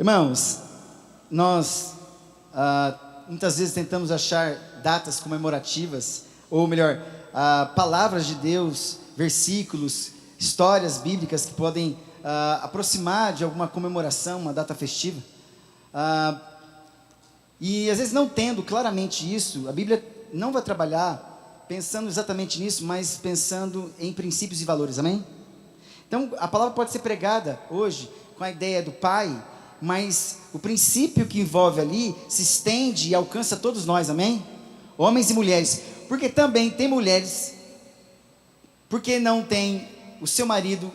Irmãos, nós muitas vezes tentamos achar datas comemorativas, ou melhor, palavras de Deus, versículos, histórias bíblicas que podem aproximar de alguma comemoração, uma data festiva. E às vezes não tendo claramente isso, a Bíblia não vai trabalhar pensando exatamente nisso, mas pensando em princípios e valores, amém? Então a palavra pode ser pregada hoje com a ideia do Pai, mas o princípio que envolve ali se estende e alcança todos nós, amém? Homens e mulheres, porque também tem mulheres, porque não tem o seu marido,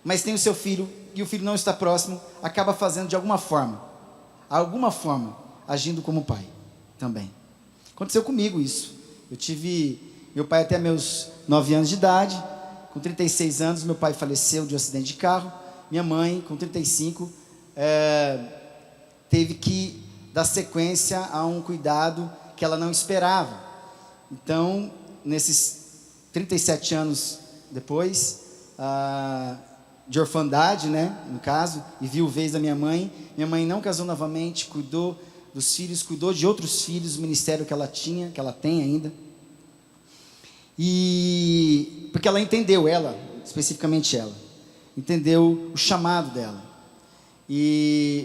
mas tem o seu filho, e o filho não está próximo, acaba fazendo de alguma forma, agindo como pai, também. Aconteceu comigo isso. Eu tive meu pai até meus 9 anos de idade, com 36 anos meu pai faleceu de um acidente de carro, minha mãe com 35 teve que dar sequência a um cuidado que ela não esperava. Então, nesses 37 anos depois, de orfandade, né, no caso, e viuvez da minha mãe não casou novamente, cuidou dos filhos, cuidou de outros filhos, o ministério que ela tinha, que ela tem ainda, e porque ela entendeu, especificamente ela, entendeu o chamado dela,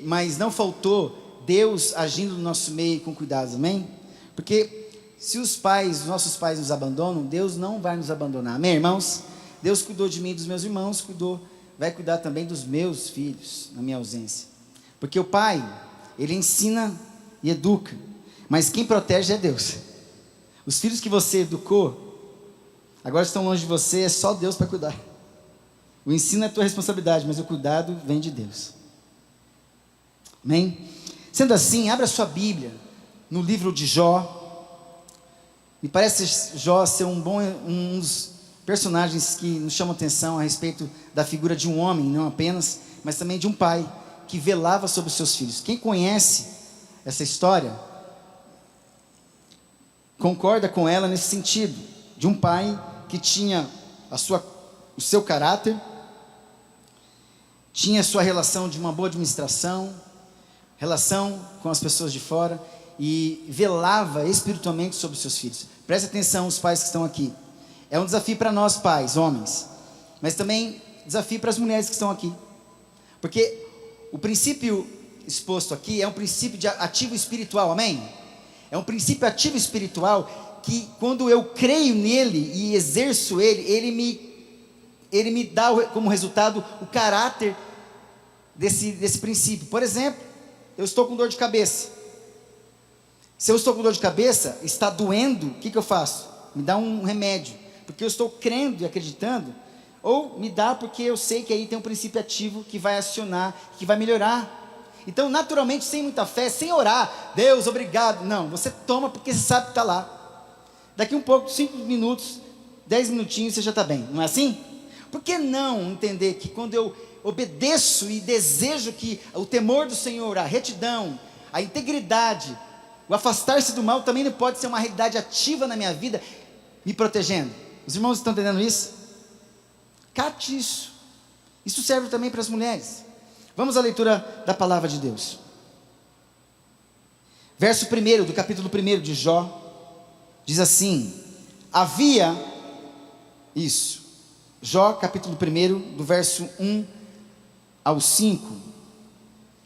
mas não faltou Deus agindo no nosso meio com cuidados, amém? Porque se os nossos pais nos abandonam, Deus não vai nos abandonar, amém, irmãos? Deus cuidou de mim e dos meus irmãos, vai cuidar também dos meus filhos, na minha ausência, porque o pai, ele ensina e educa, mas quem protege é Deus. Os filhos que você educou, agora estão longe de você, é só Deus para cuidar. O ensino é tua responsabilidade, mas o cuidado vem de Deus, amém? Sendo assim, abra sua Bíblia, no livro de Jó. Me parece Jó ser um dos personagens que nos chamam atenção a respeito da figura de um homem, não apenas, mas também de um pai, que velava sobre os seus filhos. Quem conhece essa história, concorda com ela nesse sentido, de um pai que tinha o seu caráter, tinha a sua relação de uma boa administração, relação com as pessoas de fora, e velava espiritualmente sobre os seus filhos. Preste atenção, os pais que estão aqui. É um desafio para nós pais, homens, mas também desafio para as mulheres que estão aqui, porque o princípio exposto aqui é um princípio de ativo espiritual, amém? É um princípio ativo espiritual que, quando eu creio nele e exerço ele me dá como resultado o caráter desse princípio. Por exemplo, eu estou com dor de cabeça. Se eu estou com dor de cabeça, está doendo, o que eu faço? Me dá um remédio, porque eu estou crendo e acreditando, ou me dá porque eu sei que aí tem um princípio ativo que vai acionar, que vai melhorar. Então, naturalmente, sem muita fé, sem orar, Deus, obrigado, não, você toma porque você sabe que está lá. Daqui um pouco, 5 minutos, 10 minutinhos, você já está bem, não é assim? Por que não entender que quando eu obedeço e desejo que o temor do Senhor, a retidão, a integridade, o afastar-se do mal também não pode ser uma realidade ativa na minha vida, me protegendo? Os irmãos estão entendendo isso? Capte isso. Isso serve também para as mulheres. Vamos à leitura da palavra de Deus. Verso 1 do capítulo 1 de Jó, diz assim, Jó capítulo 1, do verso 1 ao 5,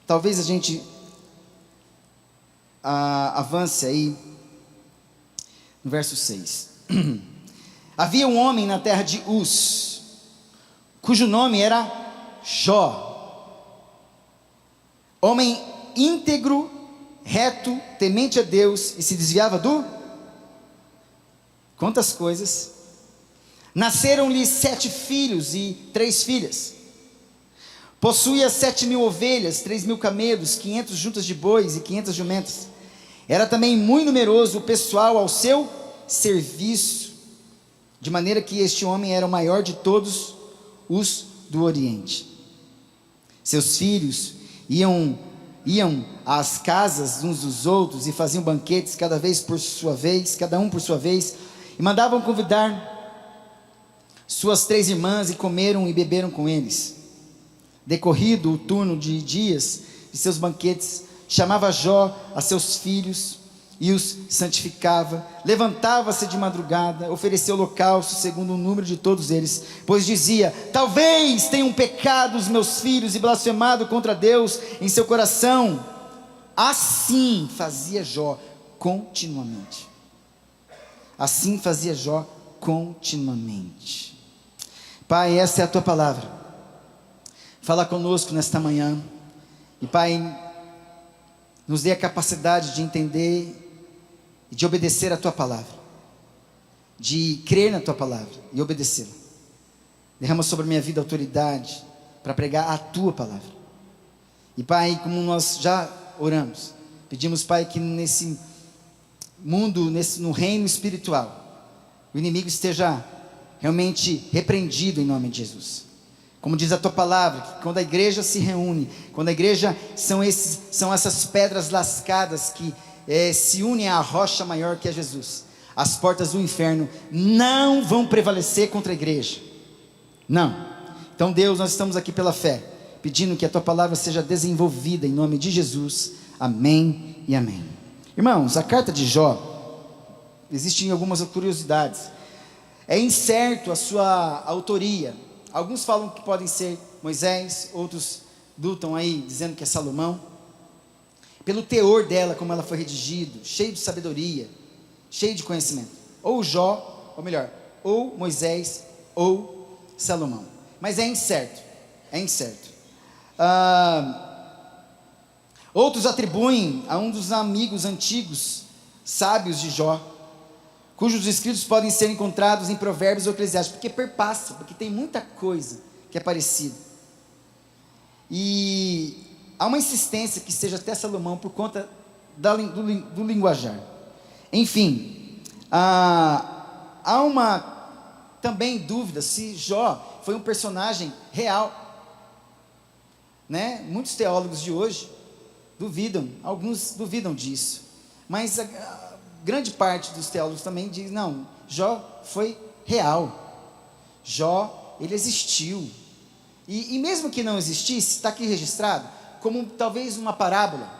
talvez a gente avance aí, no verso 6, havia um homem na terra de Uz, cujo nome era Jó, homem íntegro, reto, temente a Deus, e se desviava quantas coisas? Nasceram-lhe 7 filhos e 3 filhas, possuía 7.000 ovelhas, 3.000 camelos, 500 juntas de bois e 500 jumentas, era também muito numeroso o pessoal ao seu serviço, de maneira que este homem era o maior de todos os do Oriente. Seus filhos iam às casas uns dos outros e faziam banquetes, cada um por sua vez, e mandavam convidar suas 3 irmãs, e comeram e beberam com eles. Decorrido o turno de dias, de seus banquetes, chamava Jó a seus filhos e os santificava, levantava-se de madrugada, oferecia holocausto segundo o número de todos eles, pois dizia: talvez tenham pecado os meus filhos e blasfemado contra Deus em seu coração. Assim fazia Jó continuamente. Assim fazia Jó continuamente. Pai, essa é a tua palavra. Fala conosco nesta manhã. E Pai, nos dê a capacidade de entender e de obedecer a tua palavra, de crer na tua palavra e obedecê-la. Derrama sobre a minha vida autoridade para pregar a tua palavra. E Pai, como nós já oramos, pedimos, Pai, que nesse mundo, no reino espiritual, o inimigo esteja realmente repreendido em nome de Jesus. Como diz a tua palavra, que quando a igreja se reúne, quando a igreja são essas pedras lascadas que se unem à rocha maior que é Jesus, as portas do inferno não vão prevalecer contra a igreja. Não. Então, Deus, nós estamos aqui pela fé, pedindo que a tua palavra seja desenvolvida em nome de Jesus. Amém e amém. Irmãos, a carta de Jó, existem algumas curiosidades. É incerto a sua autoria. Alguns falam que podem ser Moisés, outros lutam aí dizendo que é Salomão. Pelo teor dela, como ela foi redigida, cheio de sabedoria, cheio de conhecimento. Ou Jó, ou melhor, ou Moisés, ou Salomão. Mas é incerto, é incerto. Outros atribuem a um dos amigos antigos, sábios de Jó, cujos escritos podem ser encontrados em Provérbios ou Eclesiastes, porque perpassa, porque tem muita coisa que é parecida. E há uma insistência que seja até Salomão por conta do linguajar. Enfim, há uma também dúvida se Jó foi um personagem real, né? Muitos teólogos de hoje duvidam, alguns duvidam disso, mas a grande parte dos teólogos também diz: não, Jó foi real, Jó, ele existiu, e mesmo que não existisse, está aqui registrado como talvez uma parábola.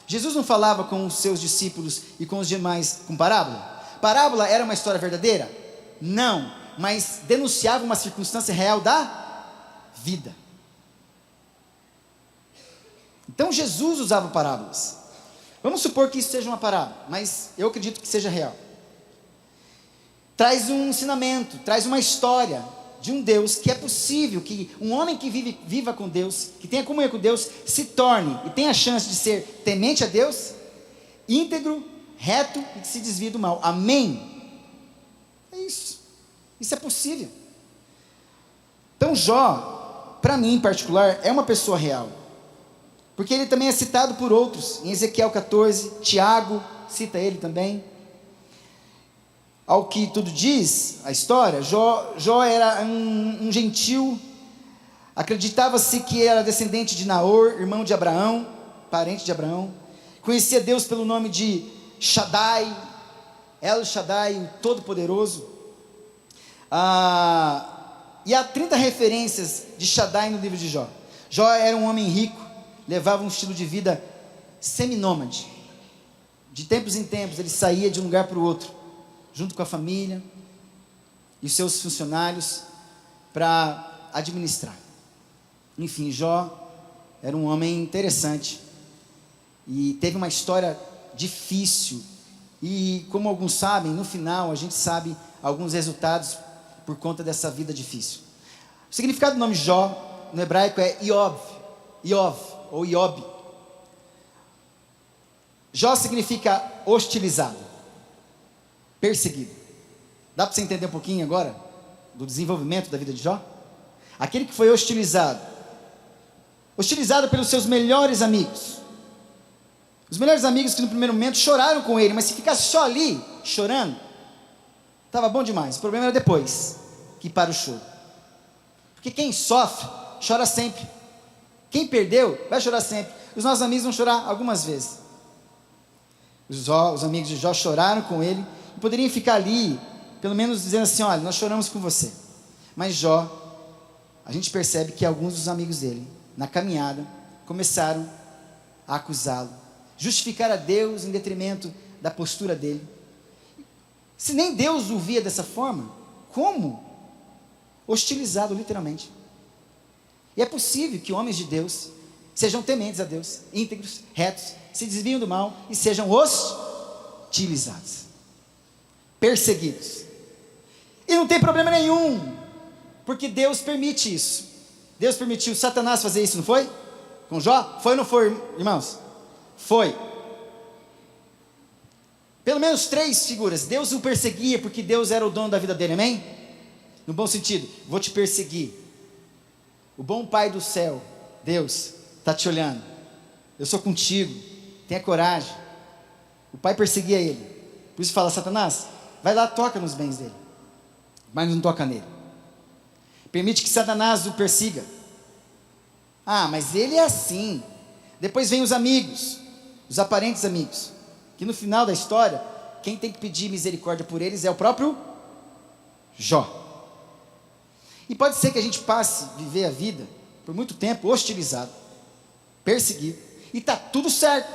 Jesus não falava com os seus discípulos e com os demais com parábola? Parábola era uma história verdadeira? Não, mas denunciava uma circunstância real da vida. Então Jesus usava parábolas. Vamos supor que isso seja uma parábola, mas eu acredito que seja real. Traz um ensinamento, traz uma história de um Deus que é possível que um homem que viva com Deus, que tenha comunhão com Deus, se torne e tenha a chance de ser temente a Deus, íntegro, reto e que se desvie do mal. Amém? É isso. Isso é possível. Então Jó, para mim em particular, é uma pessoa real. Porque ele também é citado por outros, em Ezequiel 14, Tiago cita ele também. Ao que tudo diz, a história, Jó era um gentil, acreditava-se que era descendente de Naor, irmão de Abraão, parente de Abraão, conhecia Deus pelo nome de Shaddai, El Shaddai, o Todo-Poderoso, e há 30 referências de Shaddai no livro de Jó. Jó era um homem rico, levava um estilo de vida seminômade, de tempos em tempos ele saía de um lugar para o outro, junto com a família e os seus funcionários, para administrar. Enfim, Jó era um homem interessante, e teve uma história difícil, e como alguns sabem, no final a gente sabe alguns resultados, por conta dessa vida difícil. O significado do nome Jó, no hebraico é Iov, ou Iob. Jó significa hostilizado, perseguido. Dá para você entender um pouquinho agora do desenvolvimento da vida de Jó? Aquele que foi hostilizado pelos seus melhores amigos, os melhores amigos que no primeiro momento choraram com ele, mas se ficasse só ali chorando, estava bom demais. O problema era depois que para o choro, porque quem sofre chora sempre, quem perdeu vai chorar sempre. Os nossos amigos vão chorar algumas vezes. Os amigos de Jó choraram com ele, e poderiam ficar ali, pelo menos dizendo assim: olha, nós choramos com você. Mas Jó, a gente percebe que alguns dos amigos dele, na caminhada, começaram a acusá-lo, justificar a Deus em detrimento da postura dele. Se nem Deus o via dessa forma, como? Hostilizado literalmente. E é possível que homens de Deus sejam tementes a Deus, íntegros, retos, se desviam do mal e sejam hostilizados, perseguidos. E não tem problema nenhum, porque Deus permite isso. Deus permitiu Satanás fazer isso, não foi? Com Jó? Foi ou não foi, irmãos? Foi. Pelo menos 3 figuras. Deus o perseguia porque Deus era o dono da vida dele, amém? No bom sentido, vou te perseguir. O bom Pai do céu, Deus, está te olhando. Eu sou contigo, tenha coragem. O pai perseguia ele. Por isso fala, Satanás, vai lá, toca nos bens dele, mas não toca nele. Permite que Satanás o persiga. Ah, mas ele é assim. Depois vem os amigos, os aparentes amigos, que no final da história, quem tem que pedir misericórdia por eles é o próprio Jó. E pode ser que a gente passe a viver a vida por muito tempo hostilizado, perseguido, e está tudo certo,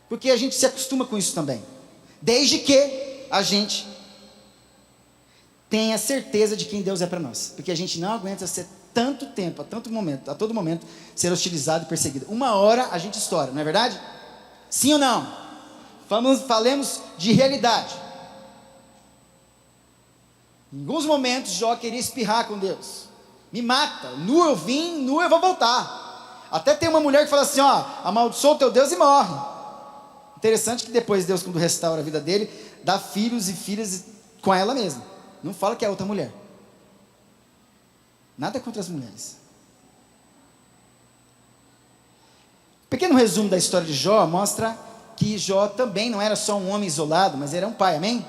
porque a gente se acostuma com isso também, desde que a gente tenha certeza de quem Deus é para nós, porque a gente não aguenta ser tanto tempo, a todo momento, ser hostilizado e perseguido. Uma hora a gente estoura, não é verdade? Sim ou não? Falemos de realidade. Em alguns momentos Jó queria espirrar com Deus, me mata, nu eu vim, nu eu vou voltar. Até tem uma mulher que fala assim, ó, amaldiçoa o teu Deus e morre. Interessante que depois Deus, quando restaura a vida dele, dá filhos e filhas com ela mesma, não fala que é outra mulher. Nada contra as mulheres. Pequeno resumo da história de Jó mostra que Jó também não era só um homem isolado, mas era um pai, amém?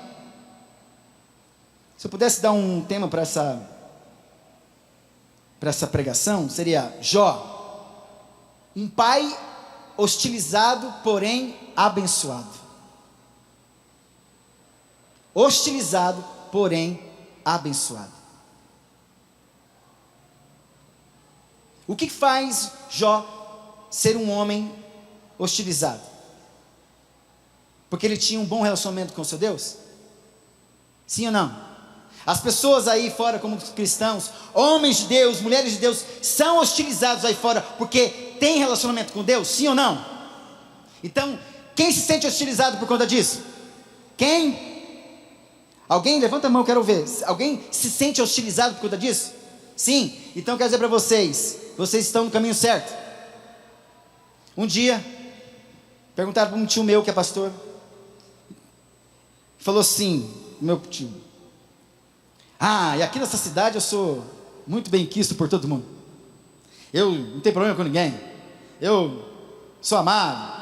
Se eu pudesse dar um tema para essa pregação, seria Jó, um pai hostilizado, porém abençoado. Hostilizado, porém abençoado. O que faz Jó ser um homem hostilizado? Porque ele tinha um bom relacionamento com o seu Deus? Sim ou não? As pessoas aí fora, como cristãos, homens de Deus, mulheres de Deus, são hostilizados aí fora porque tem relacionamento com Deus? Sim ou não? Então, quem se sente hostilizado por conta disso? Quem? Alguém? Levanta a mão, quero ver. Alguém se sente hostilizado por conta disso? Sim. Então, quero dizer para vocês, vocês estão no caminho certo. Um dia, perguntaram para um tio meu que é pastor, falou assim, meu tio, e aqui nessa cidade eu sou muito bem quisto por todo mundo, eu não tenho problema com ninguém, eu sou amado.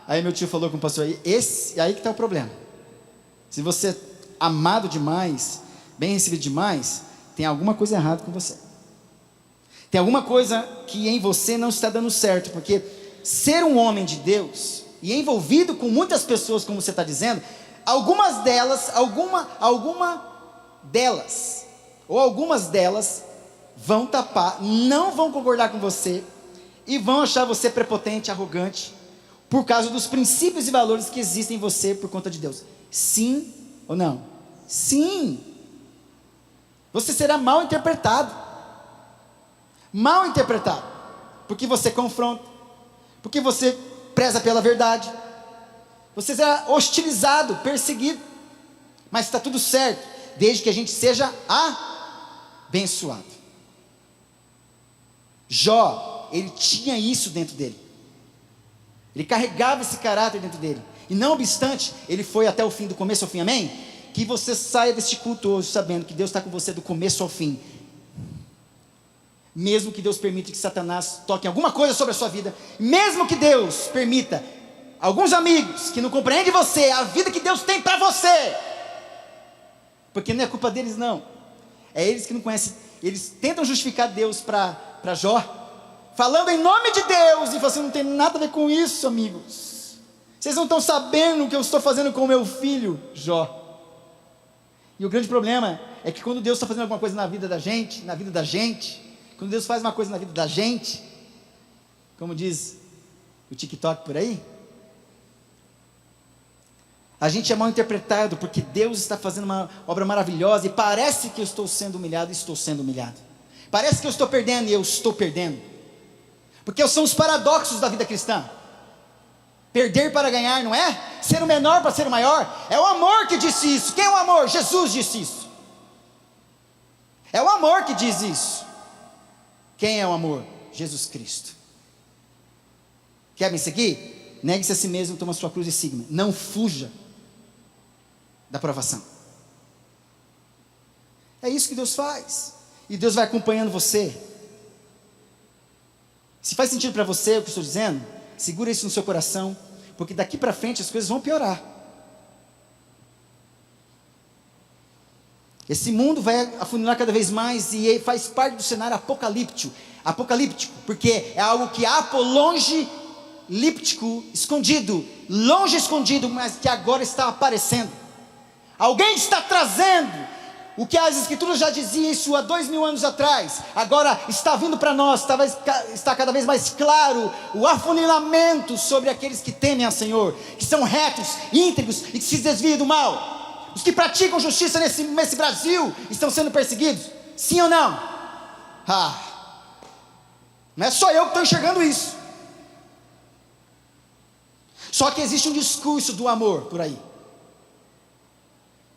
Aí meu tio falou com o pastor, aí que está o problema. Se você é amado demais, bem recebido demais, tem alguma coisa errada com você, tem alguma coisa que em você não está dando certo, porque ser um homem de Deus, e envolvido com muitas pessoas, como você está dizendo, algumas delas vão tapar, não vão concordar com você, e vão achar você prepotente, arrogante, por causa dos princípios e valores que existem em você por conta de Deus. Sim ou não? Sim. Você será mal interpretado, porque você confronta, porque você preza pela verdade, você será hostilizado, perseguido, mas está tudo certo, desde que a gente seja abençoado. Jó, ele tinha isso dentro dele, ele carregava esse caráter dentro dele, e não obstante, ele foi até o fim, do começo ao fim, amém? Que você saia deste culto hoje sabendo que Deus está com você do começo ao fim, mesmo que Deus permita que Satanás toque alguma coisa sobre a sua vida, mesmo que Deus permita alguns amigos que não compreendem você, a vida que Deus tem para você, porque não é culpa deles não, é eles que não conhecem, eles tentam justificar Deus para Jó, falando em nome de Deus, e você não tem nada a ver com isso, amigos, vocês não estão sabendo o que eu estou fazendo com o meu filho, Jó. E o grande problema é que quando Deus está fazendo alguma coisa na vida da gente, quando Deus faz uma coisa na vida da gente, como diz o TikTok por aí? A gente é mal interpretado porque Deus está fazendo uma obra maravilhosa e parece que eu estou sendo humilhado e estou sendo humilhado. Parece que eu estou perdendo e eu estou perdendo. Porque são os paradoxos da vida cristã. Perder para ganhar, não é? Ser o menor para ser o maior. É o amor que disse isso. Quem é o amor? Jesus disse isso. É o amor que diz isso. Quem é o amor? Jesus Cristo. Quer me seguir? Negue-se a si mesmo, toma sua cruz e siga-me. Não fuja da provação. É isso que Deus faz. E Deus vai acompanhando você. Se faz sentido para você o que eu estou dizendo, segura isso no seu coração, porque daqui para frente as coisas vão piorar. Esse mundo vai afunilar cada vez mais e faz parte do cenário apocalíptico, porque é algo que há por longe, líptico, escondido, longe escondido, mas que agora está aparecendo. Alguém está trazendo o que as Escrituras já diziam isso há 2000 anos atrás. Agora está vindo para nós, está cada vez mais claro o afunilamento sobre aqueles que temem ao Senhor, que são retos, íntegros e que se desviam do mal. Os que praticam justiça nesse Brasil estão sendo perseguidos, sim ou não? Não é só eu que estou enxergando isso. Só que existe um discurso do amor por aí.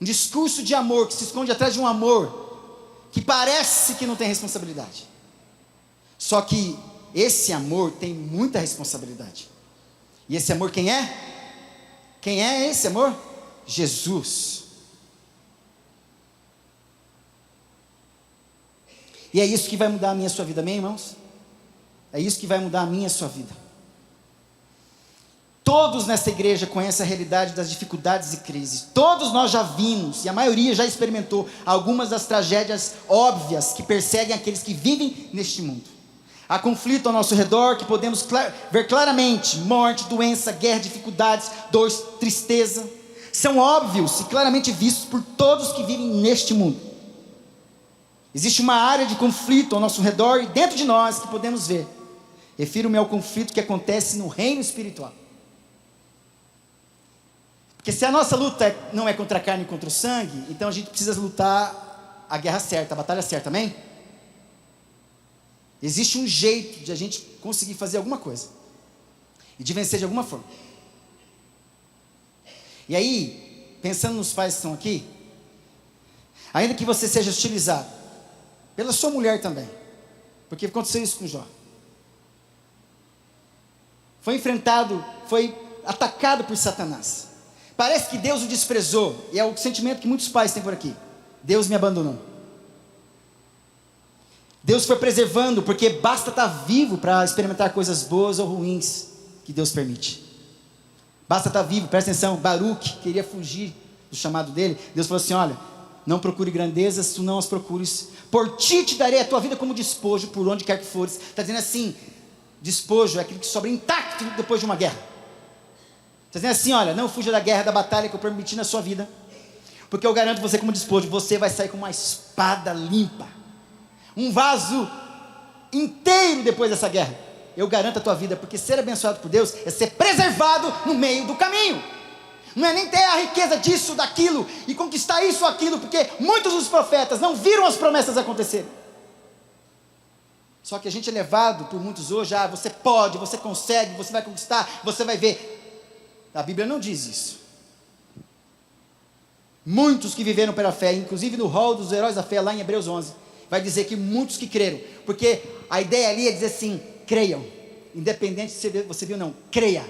Um discurso de amor que se esconde atrás de um amor que parece que não tem responsabilidade. Só que esse amor tem muita responsabilidade. E esse amor quem é? Quem é esse amor? Jesus. E é isso que vai mudar a minha e a sua vida, amém, irmãos? É isso que vai mudar a minha e a sua vida. Todos nessa igreja conhecem a realidade das dificuldades e crises. Todos nós já vimos, e a maioria já experimentou, algumas das tragédias óbvias que perseguem aqueles que vivem neste mundo. Há conflito ao nosso redor que podemos ver claramente: morte, doença, guerra, dificuldades, dor, tristeza. São óbvios e claramente vistos por todos que vivem neste mundo. Existe uma área de conflito ao nosso redor e dentro de nós que podemos ver. Refiro-me ao conflito que acontece no reino espiritual. Porque se a nossa luta não é contra a carne e contra o sangue, então a gente precisa lutar a guerra certa, a batalha certa, amém? Existe um jeito de a gente conseguir fazer alguma coisa e de vencer de alguma forma. E aí, pensando nos pais que estão aqui, ainda que você seja hostilizado pela sua mulher também, porque aconteceu isso com Jó, foi enfrentado, foi atacado por Satanás. Parece que Deus o desprezou, e é o sentimento que muitos pais têm por aqui: Deus me abandonou. Deus foi preservando, porque basta estar vivo para experimentar coisas boas ou ruins que Deus permite. Basta estar vivo. Presta atenção, Baruque queria fugir do chamado dele. Deus falou assim: olha, não procure grandezas, tu não as procures, por ti te darei a tua vida como despojo, por onde quer que fores. Está dizendo assim, despojo é aquilo que sobra intacto depois de uma guerra. Está dizendo assim: olha, não fuja da guerra, da batalha que eu permiti na sua vida, porque eu garanto você como despojo, você vai sair com uma espada limpa, um vaso inteiro depois dessa guerra. Eu garanto a tua vida, porque ser abençoado por Deus é ser preservado no meio do caminho. Não é nem ter a riqueza disso, daquilo, e conquistar isso ou aquilo, porque muitos dos profetas não viram as promessas acontecerem. Só que a gente é levado por muitos hoje: você pode, você consegue, você vai conquistar, você vai ver. A Bíblia não diz isso. Muitos que viveram pela fé, inclusive no rol dos heróis da fé, lá em Hebreus 11, vai dizer que muitos que creram, porque a ideia ali é dizer assim: creiam, independente se você viu ou não, creia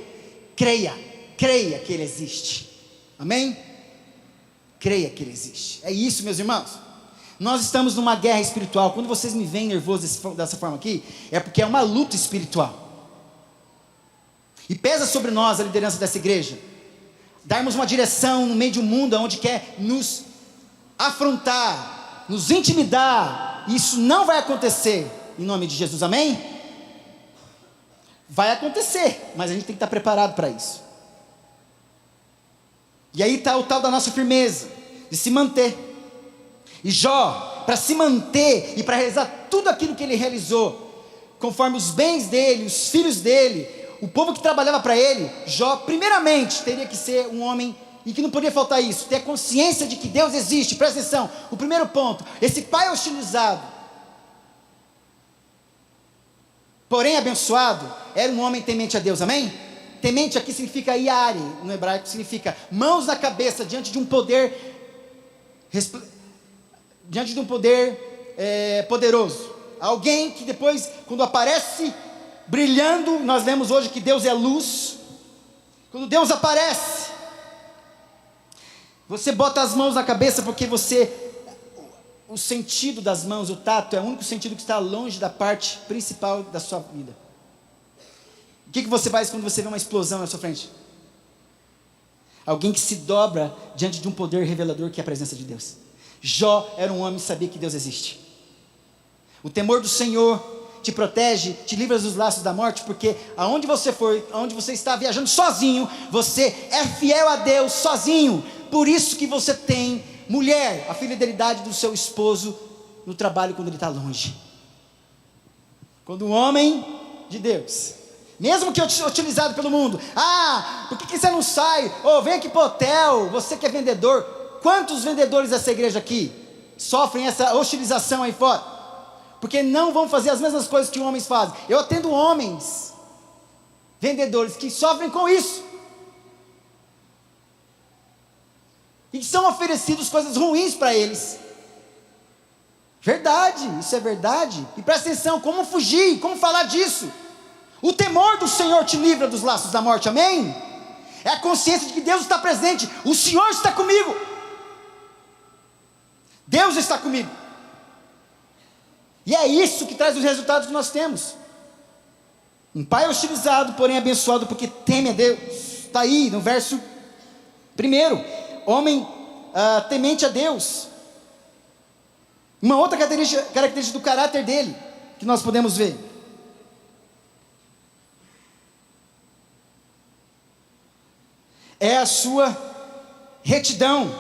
que Ele existe, amém? Creia que Ele existe. É isso, meus irmãos. Nós estamos numa guerra espiritual. Quando vocês me veem nervoso dessa forma aqui, é porque é uma luta espiritual. E pesa sobre nós a liderança dessa igreja, darmos uma direção no meio de um mundo onde quer nos afrontar, nos intimidar. Isso não vai acontecer em nome de Jesus, amém? Vai acontecer, mas a gente tem que estar preparado para isso. E aí está o tal da nossa firmeza, de se manter. E Jó, para se manter e para realizar tudo aquilo que ele realizou, conforme os bens dele, os filhos dele, o povo que trabalhava para ele, Jó, primeiramente, teria que ser um homem, e que não podia faltar isso, ter consciência de que Deus existe. Presta atenção, o primeiro ponto, esse pai hostilizado, porém abençoado, era um homem temente a Deus, amém? Temente aqui significa iare, no hebraico significa mãos na cabeça, diante de um poder, poderoso, alguém que depois, quando aparece brilhando, nós lemos hoje que Deus é luz. Quando Deus aparece, você bota as mãos na cabeça, porque o sentido das mãos, o tato, é o único sentido que está longe da parte principal da sua vida. O que você faz quando você vê uma explosão na sua frente? Alguém que se dobra diante de um poder revelador, que é a presença de Deus. Jó era um homem que sabia que Deus existe. O temor do Senhor te protege, te livra dos laços da morte, porque aonde você for, aonde você está viajando sozinho, você é fiel a Deus sozinho. Por isso que você tem, mulher, a fidelidade do seu esposo no trabalho quando ele está longe. Quando um homem de Deus, mesmo que utilizado pelo mundo, por que você não sai? Vem aqui para o hotel, você que é vendedor. Quantos vendedores dessa igreja aqui sofrem essa hostilização aí fora? Porque não vão fazer as mesmas coisas que homens fazem. Eu atendo homens, vendedores, que sofrem com isso. E são oferecidos coisas ruins para eles. Verdade, isso é verdade. E presta atenção, como fugir, como falar disso? O temor do Senhor te livra dos laços da morte, amém? É a consciência de que Deus está presente. O Senhor está comigo. Deus está comigo. E é isso que traz os resultados que nós temos. Um pai hostilizado, porém abençoado, porque teme a Deus. Está aí no verso 1. Homem temente a Deus. Uma outra característica do caráter dele, que nós podemos ver. É a sua retidão.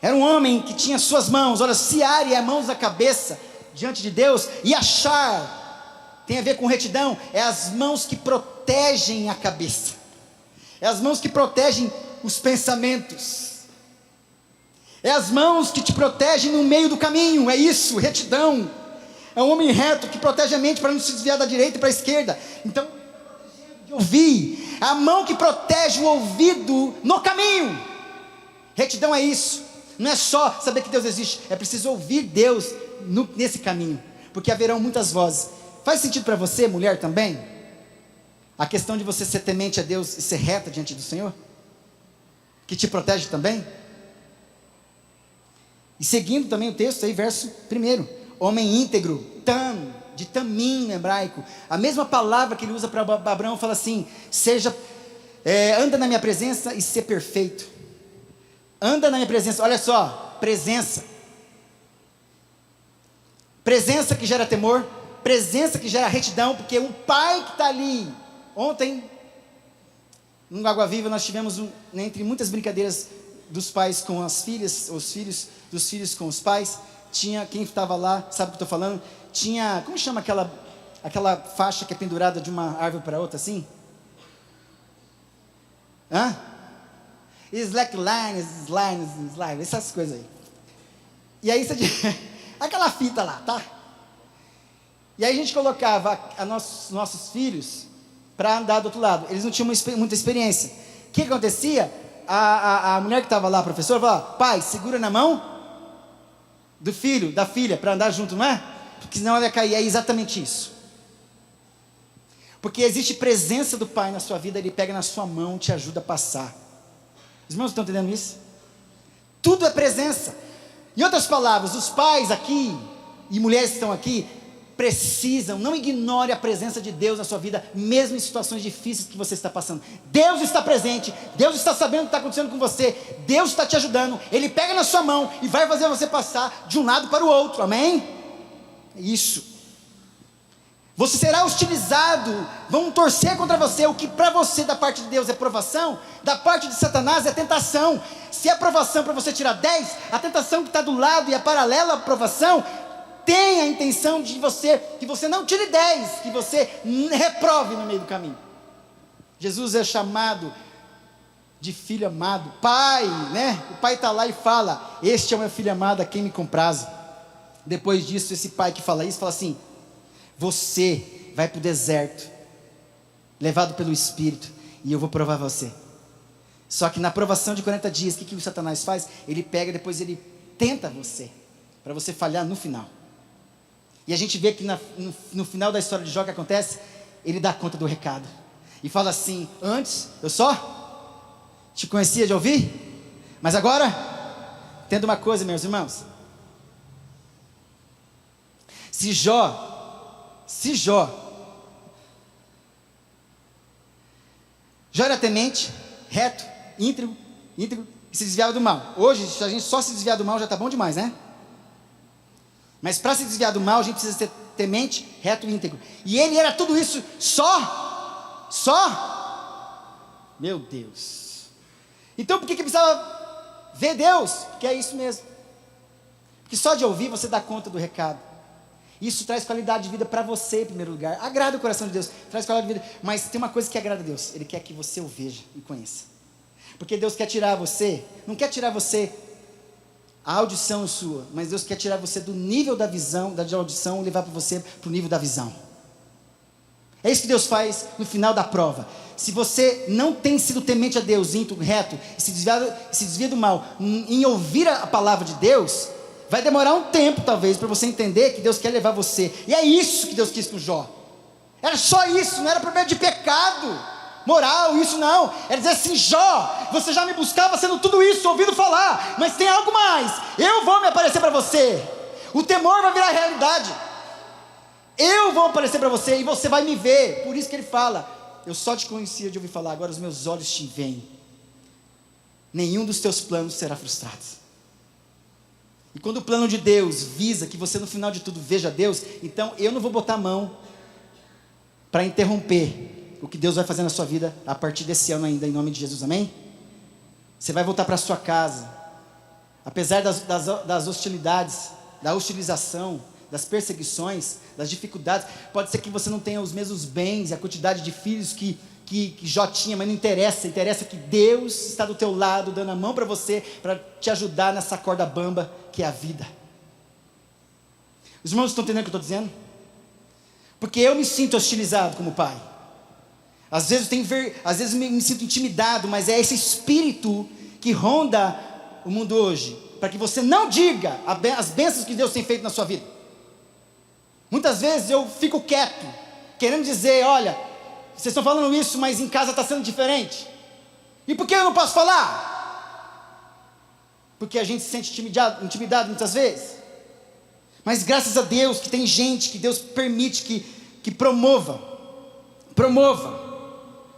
Era um homem que tinha suas mãos, olha, seare as mãos na cabeça, diante de Deus, e achar, tem a ver com retidão, é as mãos que protegem a cabeça, é as mãos que protegem os pensamentos, é as mãos que te protegem no meio do caminho, é isso, retidão, é um homem reto que protege a mente para não se desviar da direita e para a esquerda. Então, de ouvir, a mão que protege o ouvido no caminho. Retidão é isso, não é só saber que Deus existe, é preciso ouvir Deus nesse caminho, porque haverão muitas vozes. Faz sentido para você, mulher, também? A questão de você ser temente a Deus e ser reta diante do Senhor? Que te protege também? E seguindo também o texto aí, verso 1. Homem íntegro, de tamim no hebraico. A mesma palavra que ele usa para Abraão, fala assim, anda na minha presença e ser perfeito. Anda na minha presença, olha só, presença. Presença que gera temor, presença que gera retidão, porque um pai que está ali, ontem, no Água Viva, nós tivemos, entre muitas brincadeiras dos pais com as filhas, os filhos dos filhos com os pais, tinha, quem estava lá, sabe o que eu estou falando? Tinha, como chama aquela faixa que é pendurada de uma árvore para outra, assim? Slackline, essas coisas aí. E aí você aquela fita lá, tá? E aí a gente colocava nossos filhos para andar do outro lado. Eles não tinham muita experiência. O que acontecia? A mulher que estava lá, a professora, falava, pai, segura na mão do filho, da filha, para andar junto, não é? Porque senão ela ia cair. É exatamente isso. Porque existe presença do pai na sua vida, ele pega na sua mão, te ajuda a passar. Os irmãos estão entendendo isso? Tudo é presença. Em outras palavras, os pais aqui, e mulheres que estão aqui, precisam, não ignore a presença de Deus na sua vida, mesmo em situações difíceis que você está passando. Deus está presente, Deus está sabendo o que está acontecendo com você, Deus está te ajudando, Ele pega na sua mão e vai fazer você passar de um lado para o outro, amém? Isso. Você será hostilizado, vão torcer contra você, o que para você da parte de Deus é provação, da parte de Satanás é tentação. Se é provação para você tirar 10, a tentação que está do lado e é paralela à provação, tem a intenção de que você não tire 10, que você reprove no meio do caminho. Jesus é chamado de filho amado, pai, né? O pai está lá e fala: este é o meu filho amado, a quem me comprazo. Depois disso, esse pai que fala isso, fala assim: você vai para o deserto, levado pelo Espírito, e eu vou provar você. Só que na provação de 40 dias, o que o Satanás faz? Ele pega, depois ele tenta você, para você falhar no final. E a gente vê que no final da história de Jó, o que acontece? Ele dá conta do recado, e fala assim: antes eu só te conhecia de ouvir, mas agora, entenda uma coisa, meus irmãos. Se Jó era temente, reto, íntegro, e se desviava do mal. Hoje, se a gente só se desviar do mal, já está bom demais, né? Mas para se desviar do mal, a gente precisa ser temente, reto e íntegro. E ele era tudo isso só. Meu Deus. Então por que precisava ver Deus? Porque é isso mesmo. Porque só de ouvir você dá conta do recado. Isso traz qualidade de vida para você em primeiro lugar. Agrada o coração de Deus, traz qualidade de vida. Mas tem uma coisa que agrada a Deus: Ele quer que você o veja e conheça. Porque Deus quer tirar você, não quer tirar você a audição sua, mas Deus quer tirar você do nível da visão, da audição, e levar para você para o nível da visão. É isso que Deus faz no final da prova. Se você não tem sido temente a Deus, íntegro, reto, e se desvia do mal, em ouvir a palavra de Deus, vai demorar um tempo talvez para você entender que Deus quer levar você. E é isso que Deus quis com Jó. Era só isso, não era problema de pecado moral, isso não. Era dizer assim: Jó, você já me buscava sendo tudo isso, ouvindo falar, mas tem algo mais. Eu vou me aparecer para você. O temor vai virar realidade. Eu vou aparecer para você e você vai me ver. Por isso que ele fala: eu só te conhecia de ouvir falar, agora os meus olhos te veem. Nenhum dos teus planos será frustrado. E quando o plano de Deus visa que você no final de tudo veja Deus, então eu não vou botar a mão para interromper o que Deus vai fazer na sua vida a partir desse ano ainda, em nome de Jesus, amém? Você vai voltar para sua casa, apesar das hostilidades, da hostilização, das perseguições, das dificuldades. Pode ser que você não tenha os mesmos bens e a quantidade de filhos que Jó tinha, mas não interessa. Interessa que Deus está do teu lado, dando a mão para você, para te ajudar nessa corda bamba que é a vida. Os irmãos estão entendendo o que eu estou dizendo? Porque eu me sinto hostilizado como pai. Às vezes me sinto intimidado, mas é esse espírito que ronda o mundo hoje, para que você não diga as bênçãos que Deus tem feito na sua vida. Muitas vezes eu fico quieto, querendo dizer: olha, vocês estão falando isso, mas em casa está sendo diferente. E por que eu não posso falar? Porque a gente se sente intimidado muitas vezes. Mas graças a Deus que tem gente que Deus permite que promova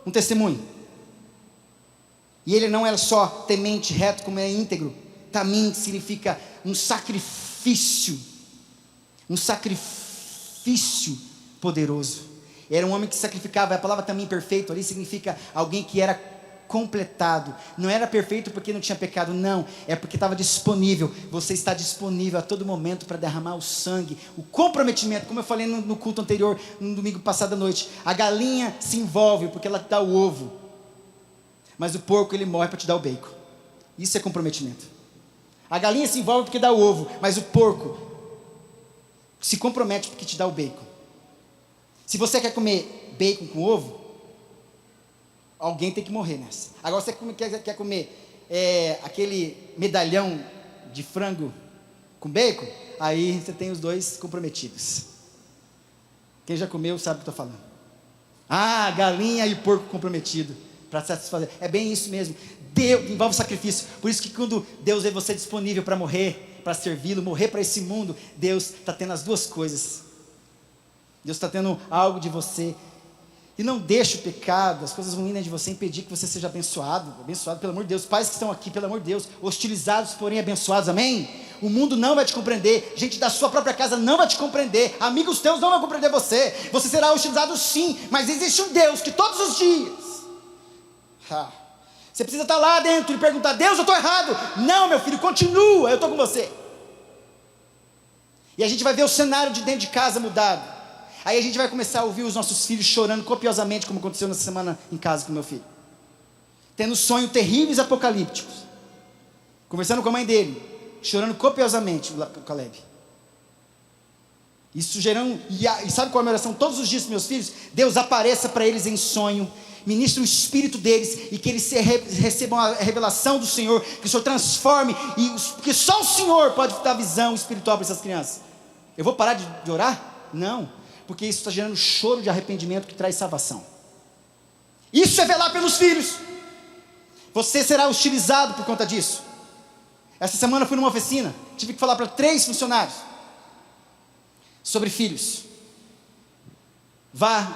um testemunho. E ele não é só temente, reto, como é íntegro. Também significa um sacrifício poderoso. Era um homem que sacrificava. A palavra também perfeito ali significa alguém que era completado. Não era perfeito porque não tinha pecado, não, é porque estava disponível. Você está disponível a todo momento para derramar o sangue, o comprometimento. Como eu falei no culto anterior, no domingo passado à noite, a galinha se envolve porque ela dá o ovo, mas o porco ele morre para te dar o bacon. Isso é comprometimento. A galinha se envolve porque dá o ovo, mas o porco se compromete porque te dá o bacon. Se você quer comer bacon com ovo, alguém tem que morrer nessa. Agora você quer comer aquele medalhão de frango com bacon, aí você tem os dois comprometidos. Quem já comeu sabe o que eu estou falando. Galinha e porco comprometido para satisfazer. É bem isso mesmo. Deus envolve sacrifício. Por isso que quando Deus vê você disponível para morrer, para servi-lo, morrer para esse mundo, Deus está tendo as duas coisas. Deus está tendo algo de você. E não deixe o pecado, as coisas ruins de você impedir que você seja abençoado, pelo amor de Deus. Pais que estão aqui, pelo amor de Deus, hostilizados, porém abençoados, amém? O mundo não vai te compreender, gente da sua própria casa não vai te compreender, amigos teus não vão compreender você será hostilizado sim, mas existe um Deus que todos os dias, você precisa estar lá dentro e perguntar: Deus, eu estou errado. Não, meu filho, continua, eu estou com você. E a gente vai ver o cenário de dentro de casa mudado. Aí a gente vai começar a ouvir os nossos filhos chorando copiosamente, como aconteceu nessa semana em casa com meu filho, tendo sonhos terríveis apocalípticos, conversando com a mãe dele, chorando copiosamente, o Caleb. Isso gerando, e sabe qual é a minha oração todos os dias para meus filhos? Deus apareça para eles em sonho, ministre o espírito deles, e que eles recebam a revelação do Senhor, que o Senhor transforme, porque só o Senhor pode dar visão espiritual para essas crianças. Eu vou parar de orar? Não, porque isso está gerando choro de arrependimento que traz salvação. Isso é velar pelos filhos. Você será hostilizado por conta disso. Essa semana eu fui numa oficina, tive que falar para 3 funcionários sobre filhos. Vá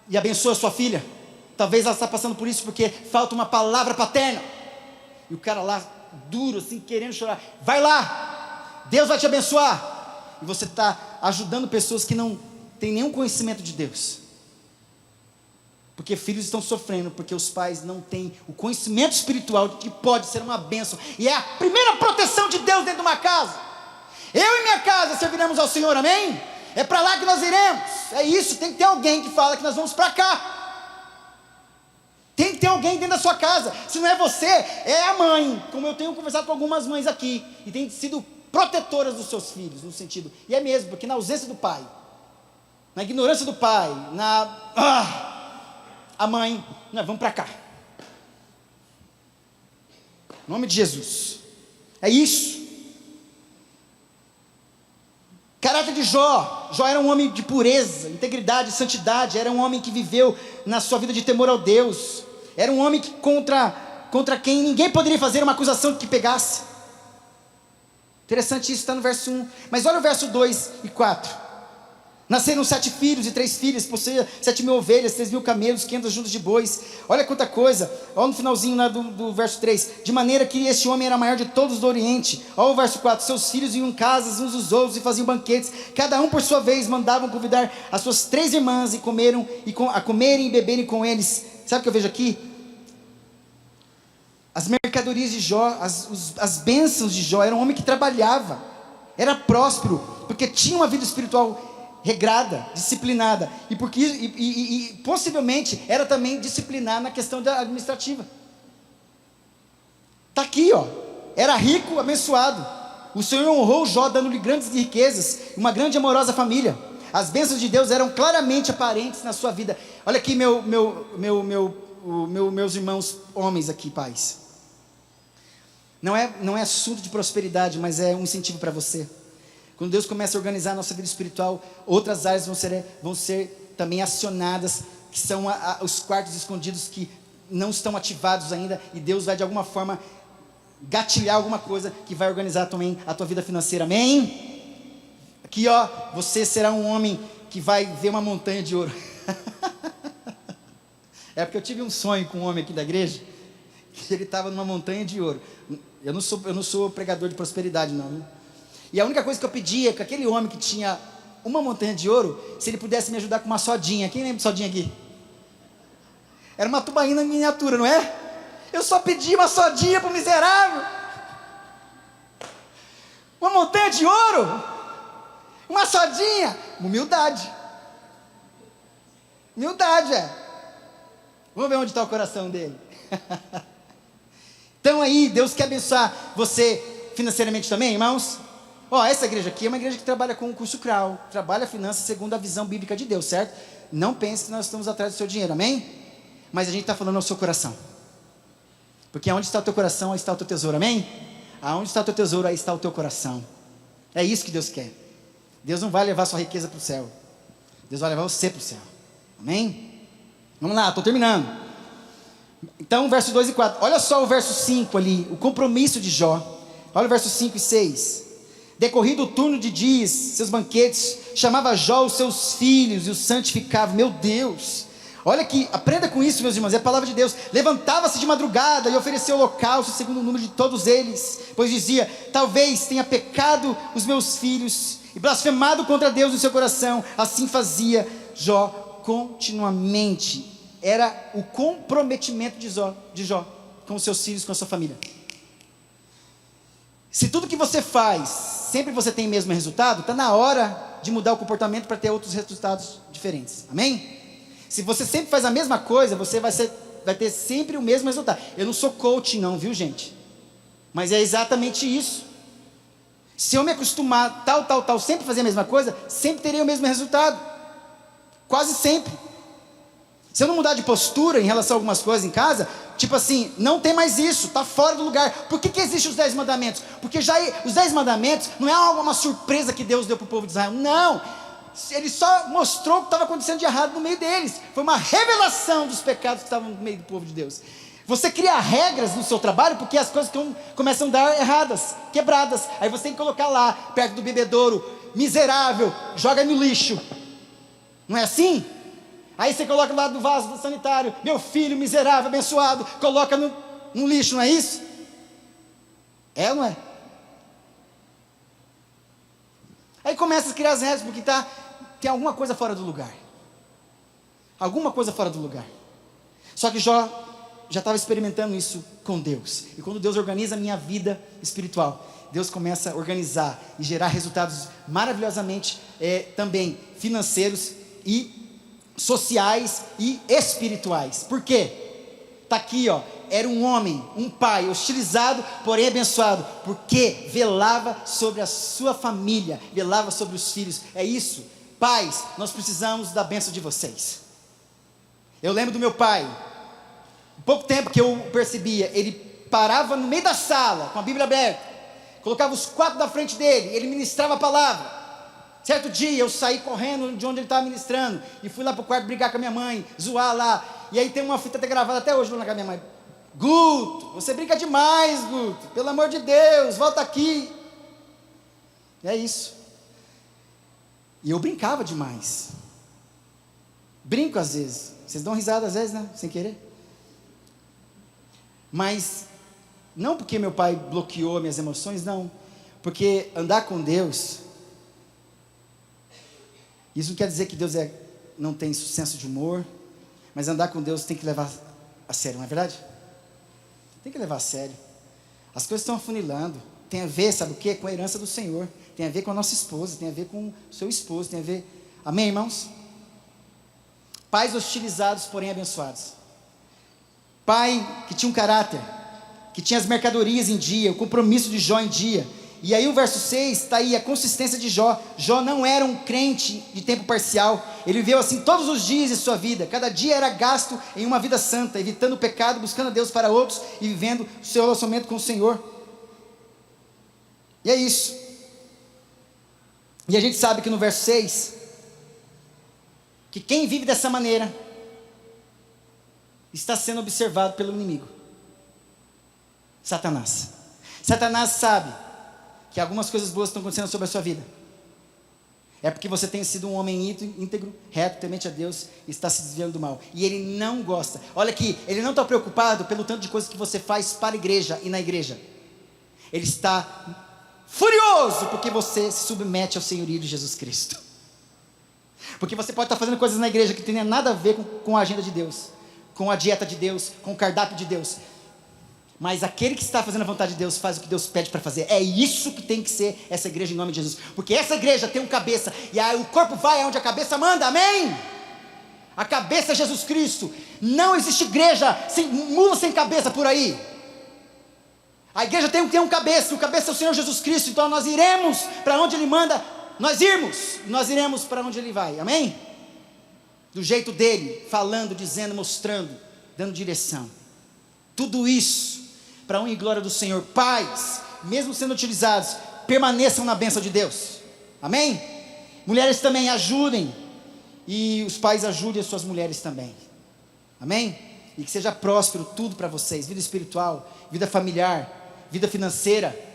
e abençoe a sua filha. Talvez ela está passando por isso porque falta uma palavra paterna. E o cara lá, duro assim, querendo chorar. Vai lá, Deus vai te abençoar. E você está ajudando pessoas que não têm nenhum conhecimento de Deus. Porque filhos estão sofrendo, porque os pais não têm o conhecimento espiritual de que pode ser uma bênção. E é a primeira proteção de Deus dentro de uma casa. Eu e minha casa serviremos ao Senhor, amém? É para lá que nós iremos. É isso, tem que ter alguém que fala que nós vamos para cá. Tem que ter alguém dentro da sua casa. Se não é você, é a mãe. Como eu tenho conversado com algumas mães aqui, e têm sido protetoras dos seus filhos, no sentido, e é mesmo, porque na ausência do pai, na ignorância do pai, a mãe, nós vamos para cá. Em nome de Jesus. É isso. Caráter de Jó. Jó era um homem de pureza, integridade, santidade. Era um homem que viveu na sua vida de temor ao Deus. Era um homem que contra quem ninguém poderia fazer uma acusação que pegasse. Interessante isso, está no verso 1. Mas olha o verso 2 e 4. Nasceram 7 filhos e 3 filhas, possuía 7.000 ovelhas, 3.000 camelos, 500 juntas de bois. Olha quanta coisa. Olha no finalzinho lá do verso 3. De maneira que este homem era maior de todos do Oriente. Olha o verso 4. Seus filhos iam em casas uns dos outros e faziam banquetes. Cada um por sua vez mandavam convidar as suas 3 irmãs a comerem e beberem com eles. Sabe o que eu vejo aqui? As mercadorias de Jó, as bênçãos de Jó. Era um homem que trabalhava, era próspero, porque tinha uma vida espiritual regrada, disciplinada, e possivelmente era também disciplinar na questão administrativa. Está aqui, ó. Era rico, abençoado. O Senhor honrou Jó, dando-lhe grandes riquezas, uma grande e amorosa família. As bênçãos de Deus eram claramente aparentes na sua vida. Olha aqui meus irmãos homens aqui, pais. Não é assunto de prosperidade, mas é um incentivo para você. Quando Deus começa a organizar a nossa vida espiritual, outras áreas vão ser também acionadas, que são os quartos escondidos que não estão ativados ainda, e Deus vai de alguma forma gatilhar alguma coisa que vai organizar também a tua vida financeira, amém? Aqui ó, você será um homem que vai ver uma montanha de ouro. É porque eu tive um sonho com um homem aqui da igreja, que ele estava numa montanha de ouro. Eu não sou pregador de prosperidade não, viu? E a única coisa que eu pedia é que aquele homem que tinha uma montanha de ouro, se ele pudesse me ajudar com uma sodinha. Quem lembra de sodinha aqui? Era uma tubaína em miniatura, não é? Eu só pedi uma sodinha para o miserável. Uma montanha de ouro. Uma sodinha. Humildade. Humildade, é. Vamos ver onde está o coração dele. Então aí, Deus quer abençoar você financeiramente também, irmãos? Essa igreja aqui é uma igreja que trabalha com o curso CRAU, trabalha finanças segundo a visão bíblica de Deus, certo? Não pense que nós estamos atrás do seu dinheiro, amém? Mas a gente está falando ao seu coração. Porque aonde está o teu coração, aí está o teu tesouro, amém? Aonde está o teu tesouro, aí está o teu coração. É isso que Deus quer. Deus não vai levar sua riqueza para o céu. Deus vai levar você para o céu, amém? Vamos lá, estou terminando. Então, verso 2 e 4. Olha só o verso 5 ali, o compromisso de Jó. Olha o verso 5 e 6. Decorrido o turno de dias, seus banquetes, chamava Jó os seus filhos e os santificava. Meu Deus, olha aqui, aprenda com isso, meus irmãos, é a palavra de Deus. Levantava-se de madrugada e oferecia holocausto segundo o número de todos eles, pois dizia: talvez tenha pecado os meus filhos e blasfemado contra Deus no seu coração. Assim fazia Jó continuamente. Era o comprometimento de Jó com os seus filhos, com a sua família. Se tudo que você faz, sempre você tem o mesmo resultado, está na hora de mudar o comportamento para ter outros resultados diferentes. Amém? Se você sempre faz a mesma coisa, você vai ter sempre o mesmo resultado. Eu não sou coach não, viu gente? Mas é exatamente isso. Se eu me acostumar tal, sempre fazer a mesma coisa, sempre terei o mesmo resultado. Quase sempre. Se eu não mudar de postura em relação a algumas coisas em casa, tipo assim, não tem mais isso, está fora do lugar. Por que existem os 10 mandamentos? Porque os 10 mandamentos não é uma surpresa que Deus deu para o povo de Israel. Não, Ele só mostrou o que estava acontecendo de errado no meio deles. Foi uma revelação dos pecados que estavam no meio do povo de Deus. Você cria regras no seu trabalho porque as coisas começam a dar erradas, quebradas. Aí você tem que colocar lá, perto do bebedouro, miserável, joga no lixo. Não é assim? Aí você coloca lá do vaso do sanitário, meu filho miserável, abençoado, coloca no lixo, não é isso? É ou não é? Aí começa a criar as regras porque tem alguma coisa fora do lugar. Alguma coisa fora do lugar. Só que Jó já estava experimentando isso com Deus. E quando Deus organiza a minha vida espiritual, Deus começa a organizar e gerar resultados maravilhosamente também financeiros e sociais e espirituais. Por quê? Está aqui, ó. Era um homem, um pai, hostilizado, porém abençoado, porque velava sobre a sua família, velava sobre os filhos. É isso, pais, nós precisamos da bênção de vocês. Eu lembro do meu pai, pouco tempo que eu percebia, ele parava no meio da sala, com a Bíblia aberta, colocava os 4 na frente dele, ele ministrava a palavra. Certo dia eu saí correndo de onde ele estava ministrando e fui lá para o quarto brigar com a minha mãe, zoar lá. E aí tem uma fita até gravada até hoje lá na casa da minha mãe. Guto, você brinca demais, Guto, pelo amor de Deus, volta aqui. É isso. E eu brincava demais. Brinco às vezes. Vocês dão risada às vezes, né? Sem querer. Mas não porque meu pai bloqueou minhas emoções, não. Porque andar com Deus, isso não quer dizer que Deus não tem senso de humor, mas andar com Deus tem que levar a sério, não é verdade? Tem que levar a sério. As coisas estão afunilando. Tem a ver, sabe o quê? Com a herança do Senhor. Tem a ver com a nossa esposa, tem a ver com o seu esposo, tem a ver... Amém, irmãos? Pais hostilizados, porém abençoados. Pai que tinha um caráter, que tinha as mercadorias em dia, o compromisso de Jó em dia. E aí o verso 6 está aí a consistência de Jó. Jó não era um crente de tempo parcial. Ele viveu assim todos os dias de sua vida. Cada dia era gasto em uma vida santa, evitando o pecado, buscando a Deus para outros e vivendo o seu relacionamento com o Senhor. E é isso. E a gente sabe que no verso 6, que quem vive dessa maneira está sendo observado pelo inimigo, Satanás. Satanás sabe que algumas coisas boas estão acontecendo sobre a sua vida. É porque você tem sido um homem íntegro, reto, temente a Deus, e está se desviando do mal. E ele não gosta. Olha aqui, ele não está preocupado pelo tanto de coisas que você faz para a igreja e na igreja. Ele está furioso porque você se submete ao senhorio de Jesus Cristo. Porque você pode estar fazendo coisas na igreja que não tem nada a ver com a agenda de Deus, com a dieta de Deus, com o cardápio de Deus. Mas aquele que está fazendo a vontade de Deus faz o que Deus pede para fazer. É isso que tem que ser essa igreja em nome de Jesus. Porque essa igreja tem um cabeça, e aí o corpo vai aonde a cabeça manda, amém? A cabeça é Jesus Cristo. Não existe igreja sem mula sem cabeça por aí. A igreja tem que ter um cabeça, o cabeça é o Senhor Jesus Cristo. Então nós iremos para onde Ele manda nós iremos para onde Ele vai, amém? Do jeito dEle, falando, dizendo, mostrando, dando direção. Tudo isso para a honra e glória do Senhor. Pais, mesmo sendo utilizados, permaneçam na bênção de Deus, amém? Mulheres também ajudem, e os pais ajudem as suas mulheres também, amém? E que seja próspero tudo para vocês, vida espiritual, vida familiar, vida financeira.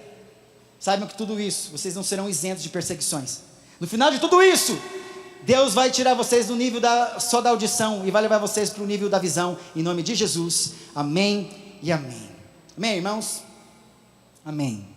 Saibam que tudo isso, vocês não serão isentos de perseguições. No final de tudo isso, Deus vai tirar vocês do nível só da audição e vai levar vocês para o nível da visão, em nome de Jesus, amém e amém. Amém, irmãos? Amém.